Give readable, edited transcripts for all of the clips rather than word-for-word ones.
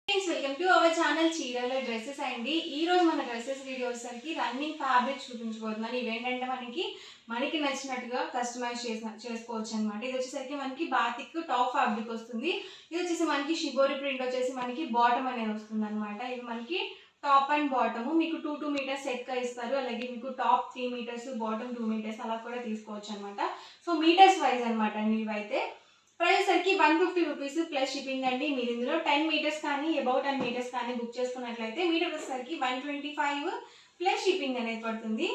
Welcome to our channel చీరల dresses అండి. ఈ రోజు మన డ్రెస్సెస్ వీడియో వచ్చేసరికి రన్నింగ్ ఫ్యాబ్రిక్ చూపించబోతున్నాను. ఇవేంటంటే మనకి నచ్చినట్టుగా కస్టమైజ్ చేసుకోవచ్చు అనమాట. ఇది వచ్చేసరికి మనకి బాతిక్ టాప్ ఫ్యాబ్రిక్ వస్తుంది. ఇది వచ్చేసి మనకి షిబోరి ప్రింట్ వచ్చేసి మనకి బాటమ్ అనేది వస్తుంది అనమాట. ఇది మనకి టాప్ అండ్ బాటమ్ మీకు 2 మీటర్స్ సెట్గా ఇస్తారు. అలాగే మీకు టాప్ 3 మీటర్స్, బాటమ్ 2 మీటర్స్ అలా కూడా తీసుకోవచ్చు అనమాట. సో మీటర్స్ వైజ్ అనమాట అండి ఇవైతే. ప్రైస్ సరికి 150 రూపీస్ ప్లస్ షిప్పింగ్ అండి. మీరు ఇందులో 10 మీటర్స్ కానీ అబౌట్ 10 మీటర్స్ కానీ బుక్ చేసుకున్నట్లయితే మీటర్ వచ్చేసరికి 125 ప్లస్ షిప్పింగ్ అనేది పడుతుంది.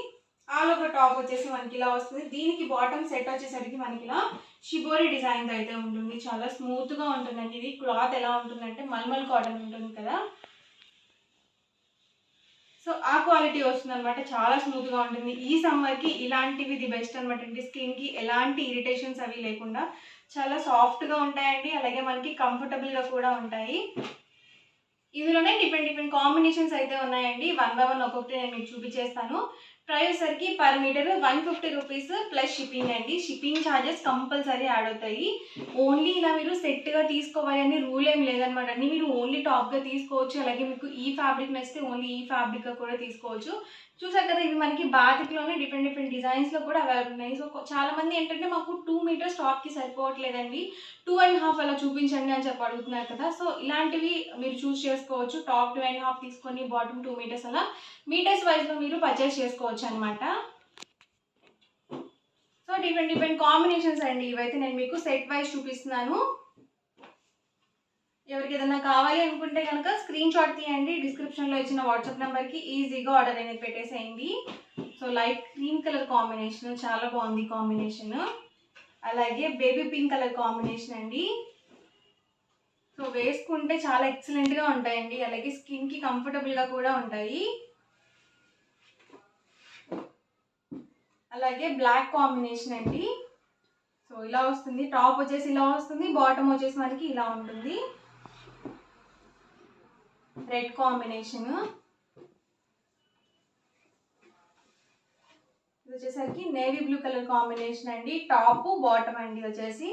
ఆల్ ఓవర్ టాప్ వచ్చేసి మనకి ఇలా వస్తుంది. దీనికి బాటమ్ సెట్ వచ్చేసరికి మనకి ఇలా షిబోరి డిజైన్ అయితే ఉంటుంది. చాలా స్మూత్గా ఉంటుందండి. ఇది క్లాత్ ఎలా ఉంటుందంటే మల్మల్ కాటన్ ఉంటుంది కదా, సో ఆ క్వాలిటీ వస్తుంది అనమాట. చాలా స్మూత్గా ఉంటుంది. ఈ సమ్మర్కి ఇలాంటివి ది బెస్ట్ అనమాట అండి. స్కిన్కి ఎలాంటి ఇరిటేషన్స్ అవి లేకుండా చాలా సాఫ్ట్గా ఉంటాయండి. అలాగే మనకి కంఫర్టబుల్గా కూడా ఉంటాయి. ఇందులోనే డిఫరెంట్ కాంబినేషన్స్ అయితే ఉన్నాయండి. 1 బై 1 ఒక్కొక్కటి నేను మీకు చూపించేస్తాను. ప్రైస్ సరికి per metre 150 rupees plus shipping అండి. షిప్పింగ్ ఛార్జెస్ కంపల్సరీ యాడ్ అవుతాయి. ఓన్లీ ఇలా మీరు సెట్గా తీసుకోవాలి అని రూల్ ఏం లేదనమాట అండి. మీరు ఓన్లీ టాప్గా తీసుకోవచ్చు. అలాగే మీకు ఈ ఫ్యాబ్రిక్ నచ్చితే ఓన్లీ ఈ ఫ్యాబ్రిక్గా కూడా తీసుకోవచ్చు. చూసారు కదా, ఇవి మనకి బాతిక్లోనే డిఫరెంట్ డిజైన్స్లో కూడా అవైలబుల్ ఉన్నాయి. సో చాలామంది ఏంటంటే మాకు 2 మీటర్స్ టాప్కి సరిపోవట్లేదండి, 2.5 అలా చూపించండి అని చెప్పి అడుగుతున్నారు కదా. సో ఇలాంటివి మీరు చూస్ చేసుకోవచ్చు. టాప్ 2.5 తీసుకొని బాటమ్ 2 మీటర్స్ అలా మీటర్స్ వైజ్లో మీరు పర్చేస్ చేసుకోవచ్చు అనమాట. సో డిఫరెంట్ కాంబినేషన్స్ అండి ఇవైతే. నేను మీకు సెట్ వైజ్ చూపిస్తున్నాను. ఎవరికి ఏదైనా కావాలి అనుకుంటే కనుక స్క్రీన్ షాట్ తీయండి. డిస్క్రిప్షన్లో ఇచ్చిన వాట్సాప్ నెంబర్కి ఈజీగా ఆర్డర్ అనేది పెట్టేసేయండి. So light cream colour combination చాలా బాగుంది కాంబినేషన్. అలాగే బేబీ పింక్ కలర్ కాంబినేషన్ అండి. సో వేసుకుంటే చాలా ఎక్సలెంట్గా ఉంటాయండి. అలాగే స్కిన్కి కంఫర్టబుల్గా కూడా ఉంటాయి. అలాగే బ్లాక్ కాంబినేషన్ అండి. సో ఇలా వస్తుంది. టాప్ వచ్చేసి ఇలా వస్తుంది, బాటమ్ వచ్చేసి మనకి ఇలా ఉంటుంది. Red combination. ఇది వచ్చేసరికి నేవీ బ్లూ కలర్ కాంబినేషన్ అండి. టాప్ బాటమ్ అండి వచ్చేసి.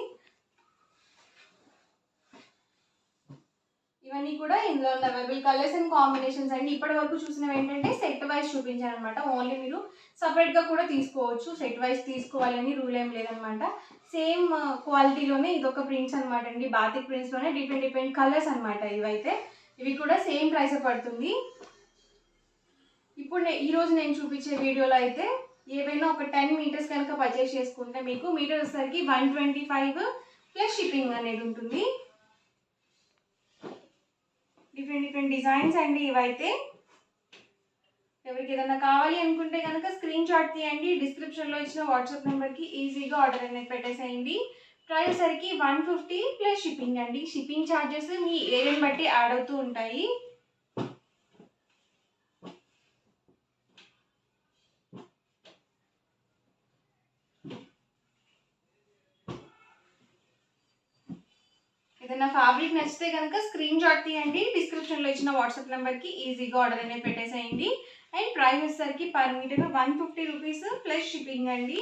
ఇవన్నీ కూడా ఇందులో ఉన్న అవైలబుల్ కలర్స్ అండ్ కాంబినేషన్స్ అండి. ఇప్పటి వరకు చూసినవి ఏంటంటే సెట్ వైజ్ చూపించాను అనమాట. ఓన్లీ మీరు సపరేట్గా కూడా తీసుకోవచ్చు. సెట్ వైజ్ తీసుకోవాలని రూల్ ఏం లేదనమాట. సేమ్ క్వాలిటీలోనే ఇదొక ప్రింట్స్ అనమాట అండి. బాతిక్ ప్రింట్స్లోనే డిఫరెంట్ కలర్స్ అనమాట ఇవైతే. ఇవి కూడా సేమ్ ప్రైస్ పడుతుంది. ఇప్పుడు ఈరోజు నేను చూపించే వీడియోలో అయితే ఏవైనా ఒక 10 మీటర్స్ కనుక పర్చేస్ చేసుకుంటే మీకు మీటర్ వచ్చేసరికి 125 ప్లస్ షిప్పింగ్ అనేది ఉంటుంది. డిఫరెంట్ డిజైన్స్ అండి ఇవైతే. ఎవరికి ఏదైనా కావాలి అనుకుంటే కనుక స్క్రీన్ షాట్ తీయండి. డిస్క్రిప్షన్లో ఇచ్చిన వాట్సాప్ నెంబర్కి ఈజీగా ఆర్డర్ అనేది పెట్టేసేయండి. ప్రైస్ సరికి 150 ప్లస్ షిప్పింగ్ అండి. షిప్పింగ్ ఛార్జెస్ మీ ఏరియాని బట్టి యాడ్ అవుతూ ఉంటాయి. ఏదైనా ఫ్యాబ్రిక్ నచ్చితే కనుక స్క్రీన్ షాట్ తీయండి. డిస్క్రిప్షన్లో ఇచ్చిన వాట్సాప్ నెంబర్కి ఈజీగా ఆర్డర్ అనేది పెట్టేసేయండి. అండ్ ప్రైస్ వచ్చేసరికి per metre 150 rupees plus shipping అండి.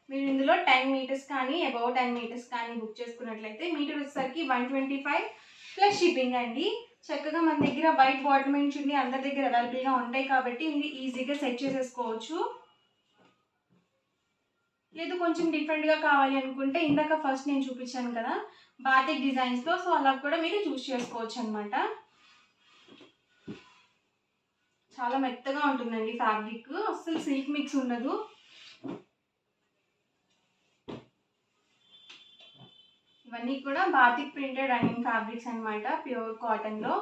మీరు ఇందులో 10 మీటర్స్ కానీ అబౌట్ 10 మీటర్స్ కానీ బుక్ చేసుకున్నట్లయితే మీటర్ వచ్చేసరికి 125 ప్లస్ షిప్పింగ్ అండి. చక్కగా మన దగ్గర వైట్ బాటమ్ అండ్ చున్నీ అందరి దగ్గర అవైలబుల్గా ఉంటాయి కాబట్టి మీరు ఈజీగా సెట్ చేసేసుకోవచ్చు. లేదు కొంచెం డిఫరెంట్గా కావాలి అనుకుంటే ఇందాక ఫస్ట్ నేను చూపించాను కదా బాతిక్ డిజైన్స్లో, సో అలా కూడా మీరు చూస్ చేసుకోవచ్చు అనమాట. చాలా మెత్తగా ఉంటుందండి ఫ్యాబ్రిక్, అస్సలు సిల్క్ మిక్స్ ఉండదు. ఇవన్నీ కూడా బాతిక్ ప్రింటెడ్ రన్నింగ్ ఫ్యాబ్రిక్స్ అనమాట, ప్యూర్ కాటన్లో.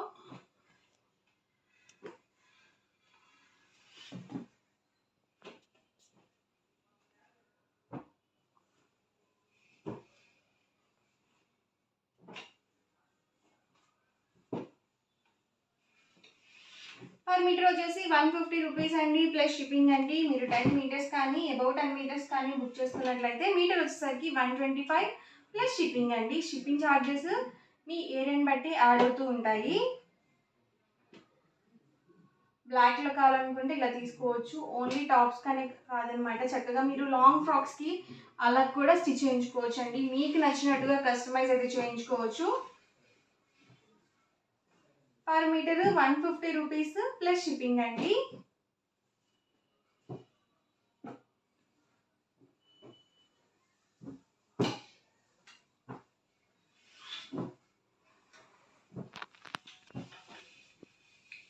పర్ మీటర్ వచ్చేసి 150 రూపీస్ అండి ప్లస్ షిప్పింగ్ అండి. మీరు 10 మీటర్స్ కానీ అబౌట్ 10 మీటర్స్ కానీ బుక్ చేసుకున్నట్లయితే మీటర్ వచ్చేసరికి 125 ప్లస్ షిప్పింగ్ అండి. షిప్పింగ్ ఛార్జెస్ మీ ఏరియాని బట్టి యాడ్ అవుతూ ఉంటాయి. బ్లాక్లో కావాలనుకుంటే ఇలా తీసుకోవచ్చు. ఓన్లీ టాప్స్ కానీ కాదనమాట. చక్కగా మీరు లాంగ్ ఫ్రాక్స్కి అలా కూడా స్టిచ్ చేయించుకోవచ్చు అండి. మీకు నచ్చినట్టుగా కస్టమైజ్ అయితే చేయించుకోవచ్చు. Per metre 150 rupees plus shipping అండి.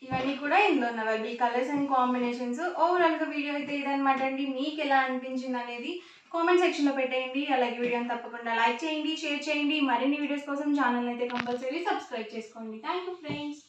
ఇవన్నీ కూడా ఇందులో అవైలబుల్ కలర్స్ అండ్ కాంబినేషన్స్. ఓవరాల్గా వీడియో అయితే ఇదనమాట అండి. మీకు ఎలా అనిపించింది అనేది కామెంట్ సెక్షన్లో పెట్టేయండి. అలాగే వీడియోని తప్పకుండా లైక్ చేయండి, షేర్ చేయండి. మరిన్ని వీడియోస్ కోసం ఛానల్ అయితే కంపల్సరీ సబ్స్క్రైబ్ చేసుకోండి. Thank you friends.